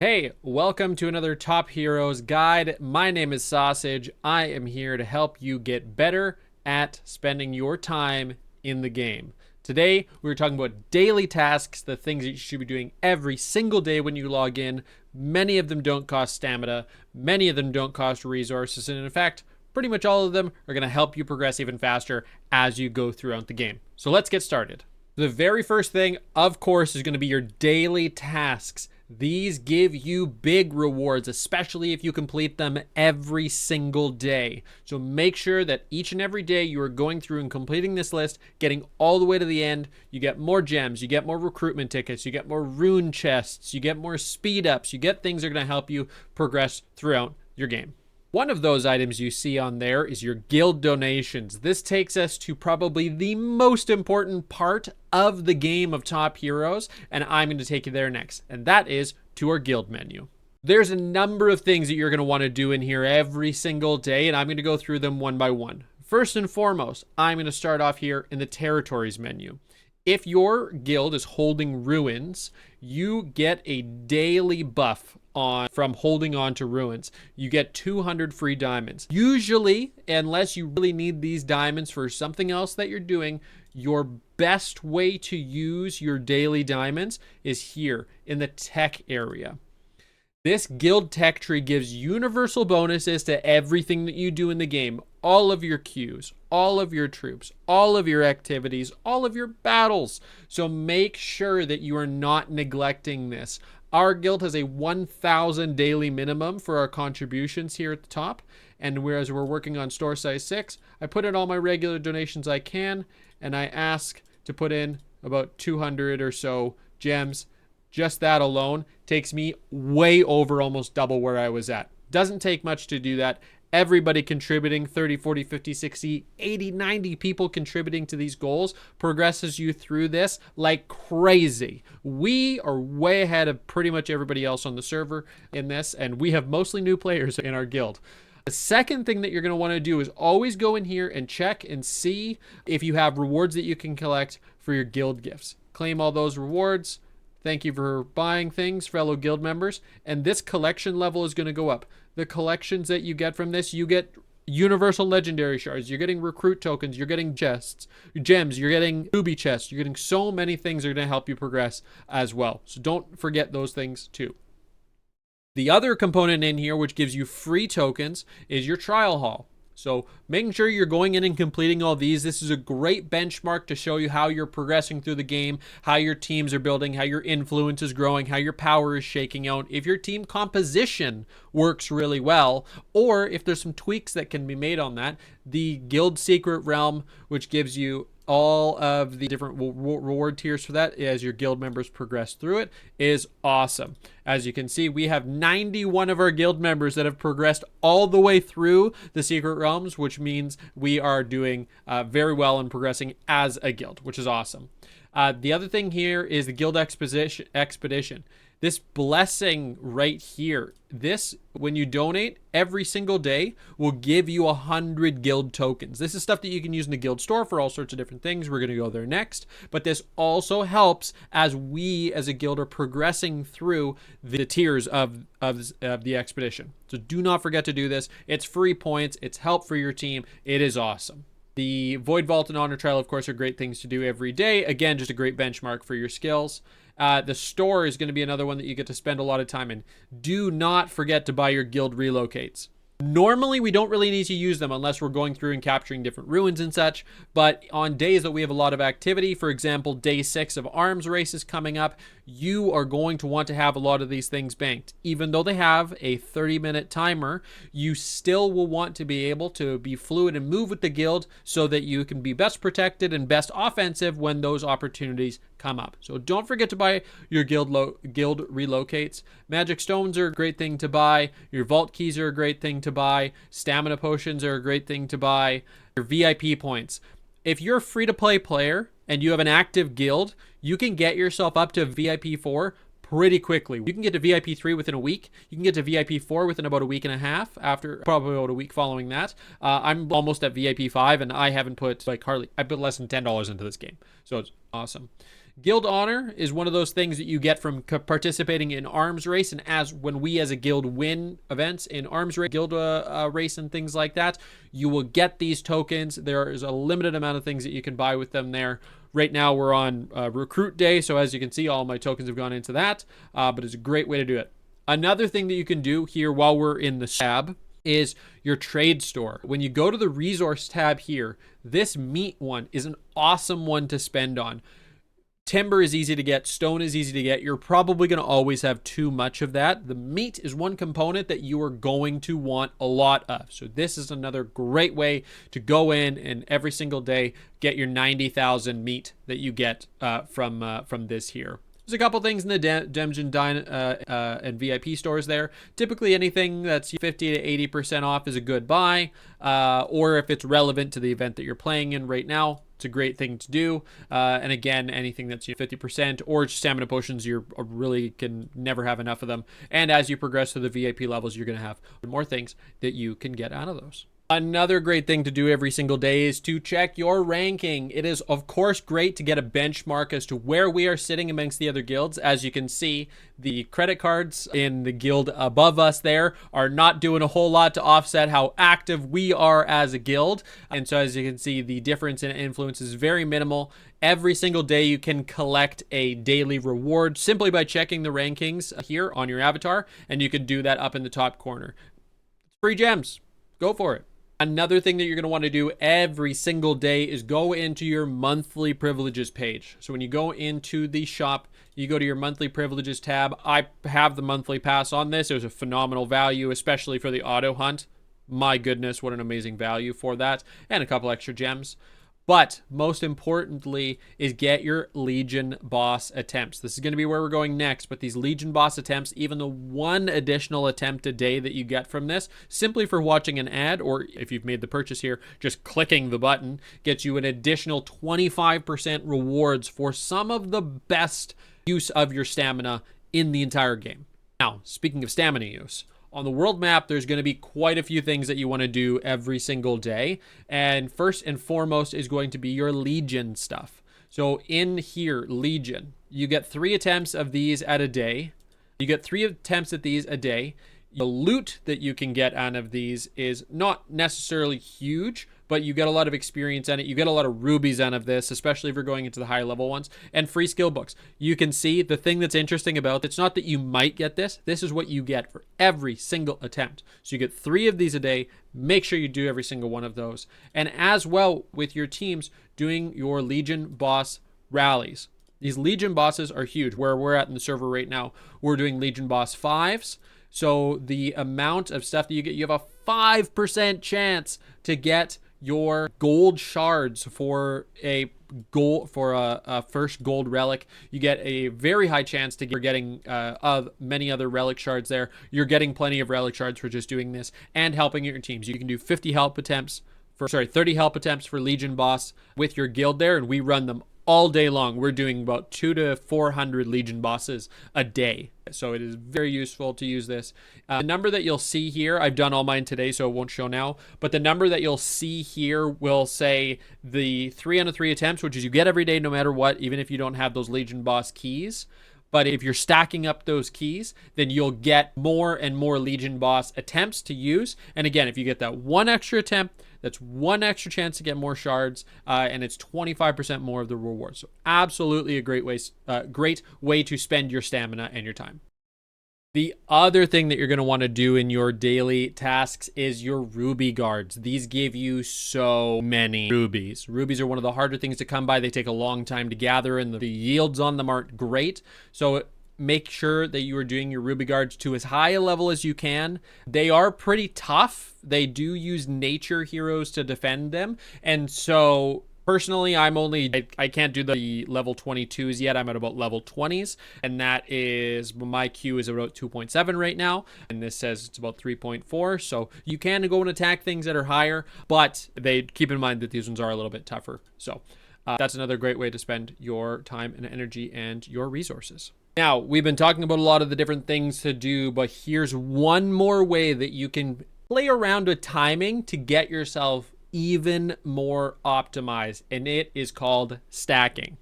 Hey, welcome to another Top Heroes guide. My name is Sausage. I am here to help you get better at spending your time in the game. Today, we're talking about daily tasks, the things that you should be doing every single day when you log in. Many of them don't cost stamina, many of them don't cost resources, and in fact, pretty much all of them are going to help you progress even faster as you go throughout the game. So let's get started. The very first thing, of course, is going to be your daily tasks. These give you big rewards, especially if you complete them every single day. So make sure that each and every day you are going through and completing this list, getting all the way to the end. You get more gems, you get more recruitment tickets, you get more rune chests, you get more speed ups, you get things that are going to help you progress throughout your game. One of those items you see on there is your guild donations. This takes us to probably the most important part of the game of Top Heroes, and I'm going to take you there next, and that is to our guild menu. There's a number of things that you're going to want to do in here every single day, and I'm going to go through them one by one. First and foremost, I'm going to start off here in the territories menu. If your guild is holding ruins, you get a daily buff from holding on to ruins. You get 200 free diamonds. Usually, unless you really need these diamonds for something else that you're doing, your best way to use your daily diamonds is here in the tech area. This guild tech tree gives universal bonuses to everything that you do in the game. All of your queues, all of your troops, all of your activities, all of your battles. So make sure that you are not neglecting this. Our guild has a 1,000 daily minimum for our contributions here at the top. And whereas we're working on store size 6, I put in all my regular donations I can, and I ask to put in about 200 or so gems. Just that alone takes me way over almost double where I was at. Doesn't take much to do that. Everybody contributing, 30, 40, 50, 60, 80, 90 people contributing to these goals progresses you through this like crazy. We are way ahead of pretty much everybody else on the server in this, and we have mostly new players in our guild. The second thing that you're going to want to do is always go in here and check and see if you have rewards that you can collect for your guild gifts. Claim all those rewards. Thank you for buying things, fellow guild members. And this collection level is going to go up. The collections that you get from this, you get universal legendary shards, you're getting recruit tokens, you're getting chests, gems, you're getting ruby chests, you're getting so many things that are going to help you progress as well. So don't forget those things too. The other component in here, which gives you free tokens, is your trial hall. So making sure you're going in and completing all these. This is a great benchmark to show you how you're progressing through the game, how your teams are building, how your influence is growing, how your power is shaking out, if your team composition works really well, or if there's some tweaks that can be made on that. The Guild Secret Realm, which gives you all of the different reward tiers for that as your guild members progress through it, is awesome. As you can see, we have 91 of our guild members that have progressed all the way through the Secret Realms, which means we are doing very well and progressing as a guild, which is awesome. The other thing here is the Guild Expedition. This blessing right here, this, when you donate every single day, will give you 100 guild tokens. This is stuff that you can use in the guild store for all sorts of different things. We're going to go there next. But this also helps as we as a guild are progressing through the tiers of the expedition. So do not forget to do this. It's free points. It's help for your team. It is awesome. The Void Vault and Honor Trial, of course, are great things to do every day. Again, just a great benchmark for your skills. The store is going to be another one that you get to spend a lot of time in. Do not forget to buy your guild relocates. Normally, we don't really need to use them unless we're going through and capturing different ruins and such. But on days that we have a lot of activity, for example, day 6 of arms races coming up, you are going to want to have a lot of these things banked. Even though they have a 30-minute timer, you still will want to be able to be fluid and move with the guild so that you can be best protected and best offensive when those opportunities come up. So don't forget to buy your guild relocates. Magic stones are a great thing to buy. Your vault keys are a great thing to buy. Stamina potions are a great thing to buy. Your VIP points. If you're a free-to-play player and you have an active guild, you can get yourself up to VIP 4 pretty quickly. You can get to VIP 3 within a week. You can get to VIP 4 within about a week and a half, after probably about a week following that. I'm almost at VIP 5 and I haven't put I put less than $10 into this game. So it's awesome. Guild honor is one of those things that you get from participating in arms race, and when we as a guild win events in arms race, guild race and things like that, you will get these tokens. There is a limited amount of things that you can buy with them there. Right now we're on recruit day, so as you can see, all my tokens have gone into that, but it's a great way to do it. Another thing that you can do here while we're in the tab is your trade store. When you go to the resource tab here, this meat one is an awesome one to spend on. Timber is easy to get, stone is easy to get. You're probably going to always have too much of that. The meat is one component that you are going to want a lot of. So this is another great way to go in and every single day get your 90,000 meat that you get from this here. There's a couple things in the Dungeon and VIP stores there. Typically anything that's 50 to 80% off is a good buy, or if it's relevant to the event that you're playing in right now, it's a great thing to do. And again, anything that's 50% or stamina potions, you really can never have enough of them. And as you progress to the VIP levels, you're going to have more things that you can get out of those. Another great thing to do every single day is to check your ranking. It is, of course, great to get a benchmark as to where we are sitting amongst the other guilds. As you can see, the credit cards in the guild above us there are not doing a whole lot to offset how active we are as a guild. And so as you can see, the difference in influence is very minimal. Every single day you can collect a daily reward simply by checking the rankings here on your avatar, and you can do that up in the top corner. Free gems. Go for it. Another thing that you're going to want to do every single day is go into your monthly privileges page. So when you go into the shop, you go to your monthly privileges tab. I have the monthly pass on this. There's a phenomenal value, especially for the auto hunt. My goodness, what an amazing value for that. And a couple extra gems. But most importantly is get your Legion boss attempts. This is going to be where we're going next, but these Legion boss attempts, even the one additional attempt a day that you get from this, simply for watching an ad, or if you've made the purchase here, just clicking the button, gets you an additional 25% rewards for some of the best use of your stamina in the entire game. Now, speaking of stamina use, on the world map, there's going to be quite a few things that you want to do every single day. And first and foremost is going to be your Legion stuff. So in here, Legion, you get 3 attempts of these at a day. You get 3 attempts at these a day. The loot that you can get out of these is not necessarily huge, but you get a lot of experience in it. You get a lot of rubies out of this, especially if you're going into the higher level ones, and free skill books. You can see the thing that's interesting about it's not that you might get this. This is what you get for every single attempt. So you get 3 of these a day. Make sure you do every single one of those. And as well with your teams, doing your Legion boss rallies. These Legion bosses are huge. Where we're at in the server right now, we're doing Legion boss 5s. So the amount of stuff that you get, you have a 5% chance to get your gold shards for a first gold relic. You get a very high chance to getting of many other relic shards there. You're getting plenty of relic shards for just doing this and helping your teams. You can do 30 help attempts for Legion boss with your guild there, and we run them all day long. We're doing about 200 to 400 Legion bosses a day. So it is very useful to use this. The number that you'll see here, I've done all mine today, so it won't show now, but the number that you'll see here will say the 3 out of 3 attempts, which is you get every day no matter what, even if you don't have those Legion boss keys. But if you're stacking up those keys, then you'll get more and more Legion boss attempts to use. And again, if you get that 1 extra attempt, that's 1 extra chance to get more shards, and it's 25% more of the reward. So absolutely a great way to spend your stamina and your time. The other thing that you're going to want to do in your daily tasks is your ruby guards. These give you so many rubies. Rubies are one of the harder things to come by. They take a long time to gather, and the yields on them aren't great. So make sure that you are doing your ruby guards to as high a level as you can. They are pretty tough. They do use nature heroes to defend them. And so personally, I can't do the level 22s yet. I'm at about level 20s, and that is, my Q is about 2.7 right now, and this says it's about 3.4. So you can go and attack things that are higher, but they keep in mind that these ones are a little bit tougher. So that's another great way to spend your time and energy and your resources. Now, we've been talking about a lot of the different things to do, but here's one more way that you can play around with timing to get yourself even more optimized, and it is called stacking.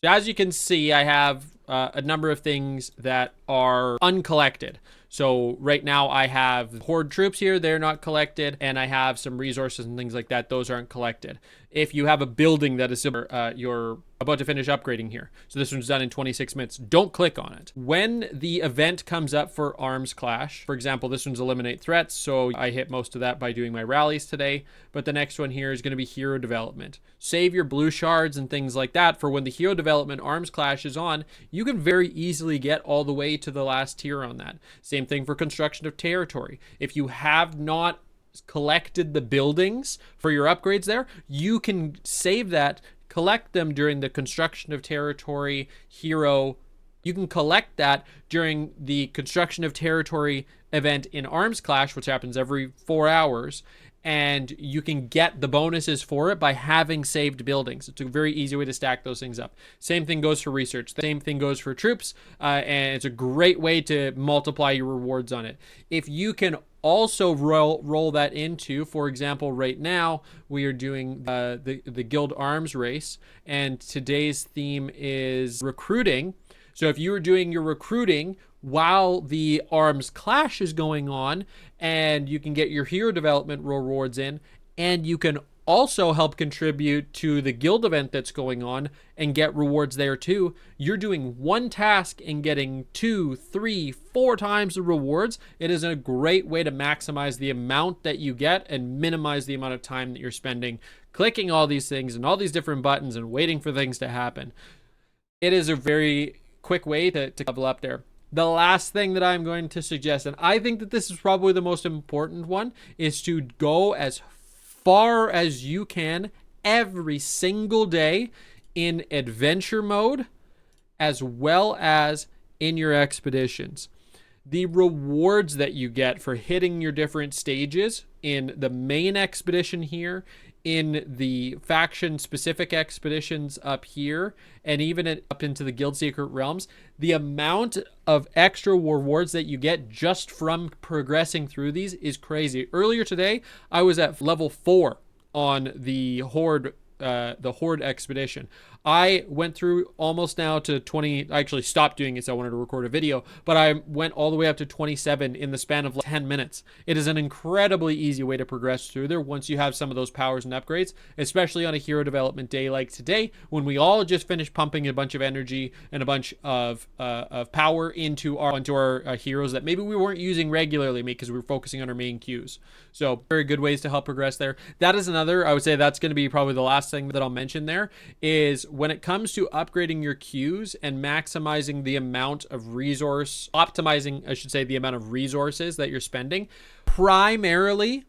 So as you can see, I have a number of things that are uncollected. So right now I have horde troops here, they're not collected, and I have some resources and things like that, those aren't collected. If you have a building that is similar, you're about to finish upgrading here. So this one's done in 26 minutes. Don't click on it. When the event comes up for arms clash, for example, this one's eliminate threats, so I hit most of that by doing my rallies today, but the next one here is going to be hero development. Save your blue shards and things like that for when the hero development arms clash is on. You can very easily get all the way to the last tier on that. Same thing for construction of territory. If you have not collected the buildings for your upgrades there, you can save that, collect them during the construction of territory hero. You can collect that during the construction of territory event in arms clash, which happens every 4 hours, and you can get the bonuses for it by having saved buildings. It's a very easy way to stack those things up. Same thing goes for research. The same thing goes for troops, and it's a great way to multiply your rewards on it. If you can also roll that into, for example, right now we are doing the guild arms race, and today's theme is recruiting. So if you were doing your recruiting while the arms clash is going on, and you can get your hero development rewards in, and you can also help contribute to the guild event that's going on and get rewards there too. You're doing one task and getting 2, 3, 4 times the rewards. It is a great way to maximize the amount that you get and minimize the amount of time that you're spending clicking all these things and all these different buttons and waiting for things to happen. It is a very quick way to level up there. The last thing that I'm going to suggest, and I think that this is probably the most important one, is to go as far as you can every single day in adventure mode, as well as in your expeditions. The rewards that you get for hitting your different stages in the main expedition here, in the faction specific expeditions up here, and even up into the guild secret realms, the amount of extra rewards that you get just from progressing through these is crazy. Earlier today, I was at level 4 on the horde expedition. I went through almost now to 20. I actually stopped doing it, so I wanted to record a video, but I went all the way up to 27 in the span of like 10 minutes. It is an incredibly easy way to progress through there once you have some of those powers and upgrades, especially on a hero development day like today, when we all just finished pumping a bunch of energy and a bunch of power into our heroes that maybe we weren't using regularly because we were focusing on our main queues. So very good ways to help progress there. That is another, I would say that's going to be probably the last thing that I'll mention there, is when it comes to upgrading your queues and maximizing the amount of optimizing, I should say, the amount of resources that you're spending, primarily,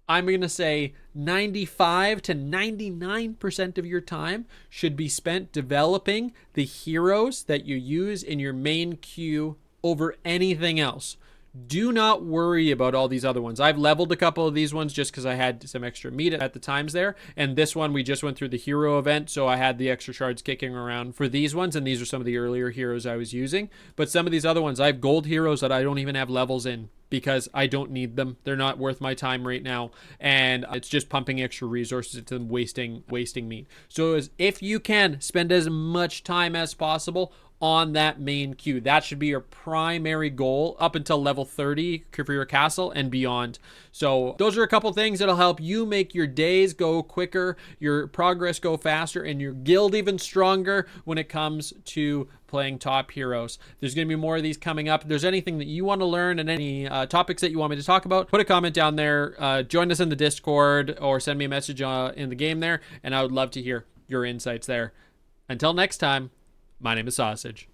I'm going to say 95 to 99% of your time should be spent developing the heroes that you use in your main queue over anything else. Do not worry about all these other ones. I've leveled a couple of these ones just because I had some extra meat at the times there. And this one, we just went through the hero event, so I had the extra shards kicking around for these ones. And these are some of the earlier heroes I was using. But some of these other ones, I have gold heroes that I don't even have levels in because I don't need them. They're not worth my time right now. And it's just pumping extra resources into them, wasting meat. So if you can, spend as much time as possible on that main queue. That should be your primary goal up until level 30 for your castle and beyond. So those are a couple things that'll help you make your days go quicker, your progress go faster, and your guild even stronger when it comes to playing top heroes. There's going to be more of these coming up. If there's anything that you want to learn and any topics that you want me to talk about, put a comment down there. Join us in the Discord or send me a message in the game there, and I would love to hear your insights there. Until next time, my name is Sausage.